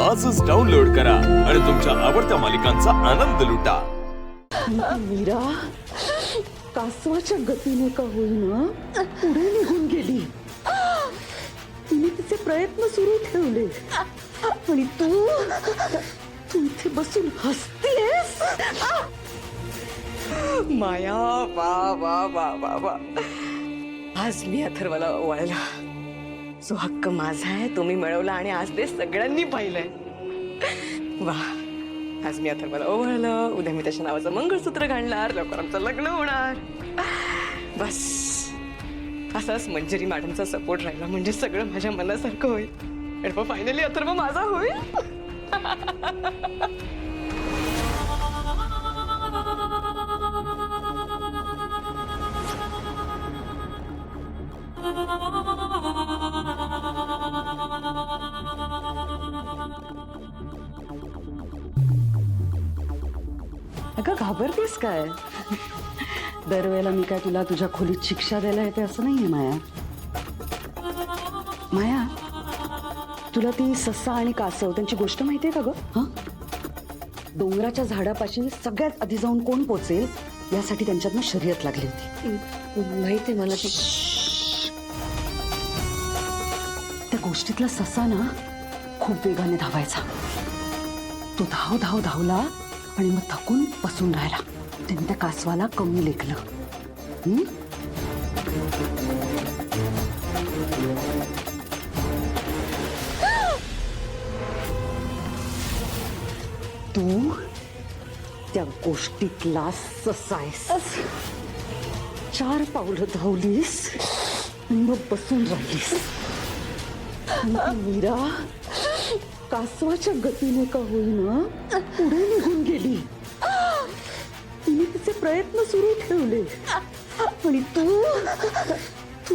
आजच डाउनलोड करा आणि तुमच्या आवडत्या मालिकांचा आनंद लुटा। मीरा कासवाच्या गतीने का होईना पुढे निघून गेली। तिने तिचे प्रयत्न सुरू ठेवले आणि तू इथे बसून हसतेस। माया वा वा वा वा वा, आज मी अथर्वला ओवाळला। जो हक्क माझा आहे तो मी मिळवला आणि आज ते सगळ्यांनी पाहिलंय। वा, आज मी अथर्वला ओवाळलं, उद्या मी त्याच्या नावाचं मंगळसूत्र घालणार, लवकर आमचं लग्न होणार। बस असाच मंजरी मॅडमचा सपोर्ट राहिला म्हणजे सगळं माझ्या मनासारखं होईल आणि फायनली अथर्व माझा होईल। अगं घाबरतेस काय? दरवेळेला मी काय तुला तुझ्या खोलीत शिक्षा द्यायला येते असं नाहीये माया। माया, तुला ती ससा आणि कासव त्यांची गोष्ट माहितीये का ग? हा, डोंगराच्या झाडापाशी सगळ्यात आधी जाऊन कोण पोचेल यासाठी त्यांच्यातनं शर्यत लागली होती। माहिती मला ती। त्या गोष्टीतला ससा ना खूप वेगाने धावायचा। तो धाव धाव धावला आणि मग थकून बसून राहिला। त्याने त्या कासवाला कमी लेखलं। तू त्या गोष्टीतला ससा आहेस। 4 पावलं धावलीस आणि मग बसून राहिलीस। मीरा कासवाच्या गतीने का होईना पुढे निघून गेली। तिने तिचे प्रयत्न सुरू ठेवले आणि तू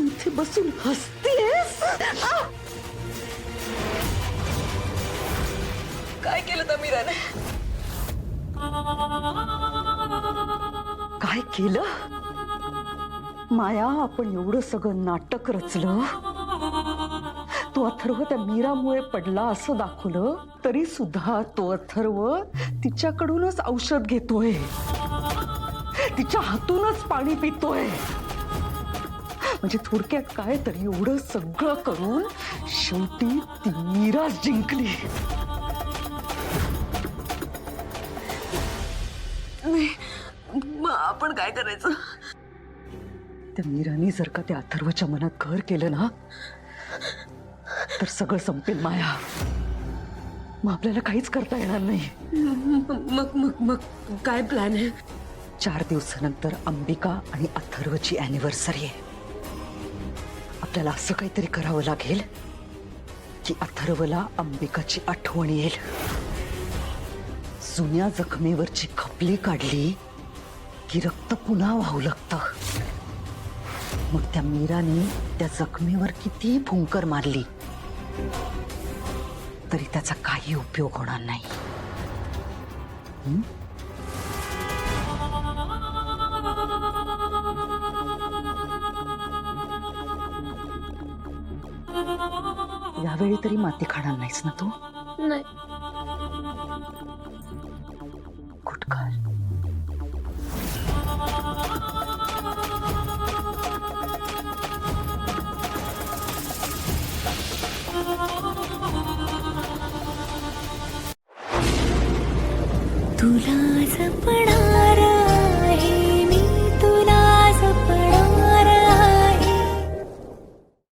इथे बसून हसतेस। काय केलं त्या मीराने? काय केलं? माया, आपण एवढं सगळं नाटक रचलं, तो अथर्व त्या मीरामुळे पडला असं दाखवलं, तरी सुद्धा तो अथर्व तिच्याकडूनच औषध घेतोय, तिच्या हातूनच पाणी पितोय। म्हणजे थोडक्यात काय, तरी एवढं सगळं करून शेवटी ती मीरा जिंकली। मग आपण काय करायचं? त्या मीराने जर का त्या अथर्वच्या मनात घर केलं ना तर सगळं संपेल माया। मग आपल्याला काहीच करता येणार नाही। मग मग मग काय प्लॅन आहे? 4 दिवसानंतर अंबिका आणि अथर्वची अॅनिव्हर्सरी आहे। आपल्याला असं काहीतरी करावं लागेल की अथर्वला अंबिकाची आठवण येईल। जुन्या जखमेवरची खपली काढली की रक्त पुन्हा वाहू लागतं। मग त्या मीराने त्या जखमेवर किती फुंकर मारली तरी त्याचा काही उपयोग होणार नाही। यावेळी तरी माती खाणार नाहीस ना तू? नाही। गुटकार तुला जपणार